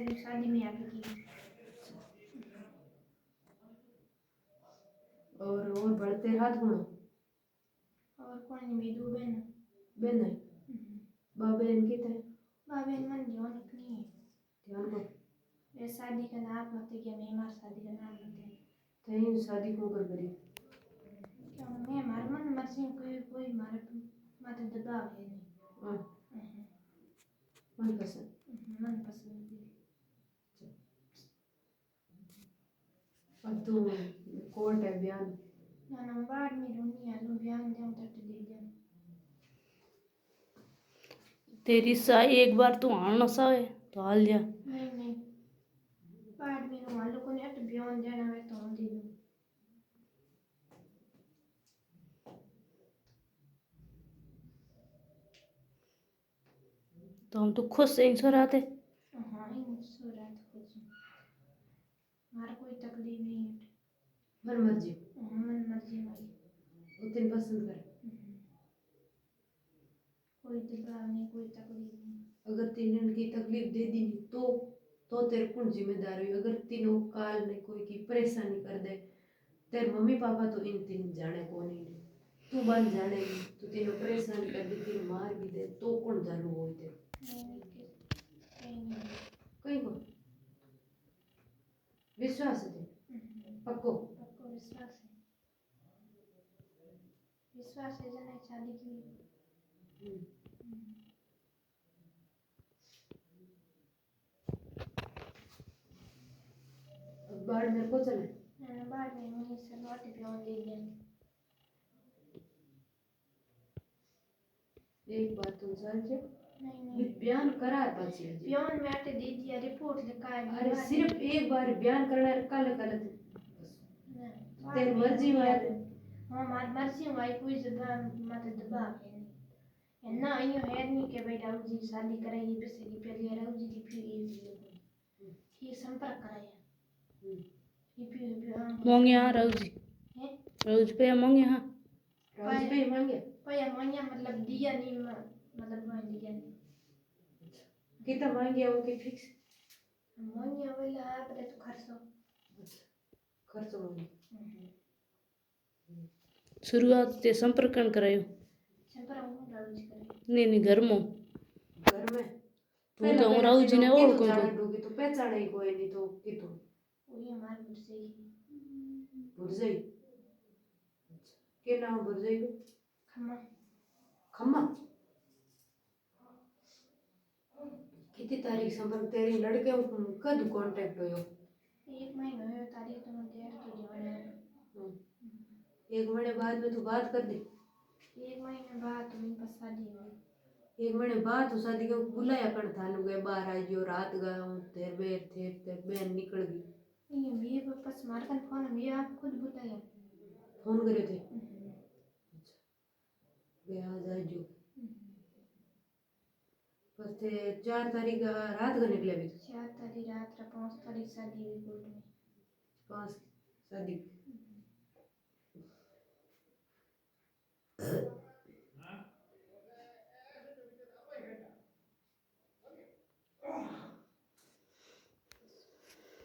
शादी में अभी की। और बढ़ते हाथ गुणो और कौन नहीं दो बहन बेन है बाबे इनकी थे बाबे मन ध्यान रखनी है ध्यान को ये शादी का नाम मत के मैं मार शादी का नाम मत तई शादी को कर करी क्या मैं मार मन मर्जी कोई मारे मत दबाव है नहीं हां मन पसंद है अब तो कोर्ट है बयान ना बाद में रोनी आलू बयान दे तट दे दे तेरी सा एक बार तू आना सा है तो हाल जा नहीं बाद में रो आलू को नेट बयान देना है तो दे दूं तो हम तो खुश से सो रहे थे हाँ इन सो रात कुछ मार कोई तकलीफ नहीं है मन मर्जी मन मर्जी भाई उतनी पसंद कर कोई दबाव नहीं कोई तकलीफ नहीं अगर तीन की तकलीफ दे दी तो तेरे कौन जिम्मेदार है अगर तीनों काल ने कोई की परेशानी कर दे तेरे मम्मी पापा तो इन तीन जाने को नहीं तू बन जाने नहीं तो तीनों परेशान कर दे तीन मार भी दे तो कौन जानू हो तेरे नहीं कहीं को विश्वास है पक्को पक्को विश्वास है जना शादी की बाढ़ मेरे को चले बाद में मुझे से लौट बयान दे दिया एक बात तुम समझे नहीं बयान करा पाछी बयान में आटे दे दिया रिपोर्ट लिखा है अरे सिर्फ एक बार बयान करना है कल तेरी मर्जी में हाँ मार मर्जी में आई कोई जबान मत दबाव है नहीं ना यूं है नहीं कि भाई राहुल जी शादी कराई बेसे की पहले राहुल जी की फिर ये संपर्क कराया मोंगे हाँ राहुल जी पे मोंगे हाँ राज पे मांगे पया मांगिया मतलब दिया नहीं मतलब मान दिया नहीं कितना मांगे वो की फिक्स मांगिया वाला पर तो खर्च मांगे शुरुआत ते संपर्क करायो राहुल जी करे नहीं घर में तू तो राहुल जी ने और कोई तो पहचाने ही कोई नहीं तो की तो वो ये मार बुरजई के नाम बुरजई को खम्मा खम्मा कितनी तारीख संपर्क तेरी लड़के कद कांटेक्ट हो एक महीना हो तारीख तो देर तो ध्यान है एक महीने बाद में तू बात कर दी एक महीने बाद तो बस शादी हुई एक महीने बाद तो शादी को बुलाया कर थानू गए बाहर आई जो रात गया तेरे बेर थे तेरे बहन निकल गई ये बस मार कर फोन ये आप खुद बुलाया फोन करे थे गया जाए जो बस थे 4 तारीख रात को निकले भी 4 तारीख रात 5 तारीख शादी हुई कोर्ट में 5 शादी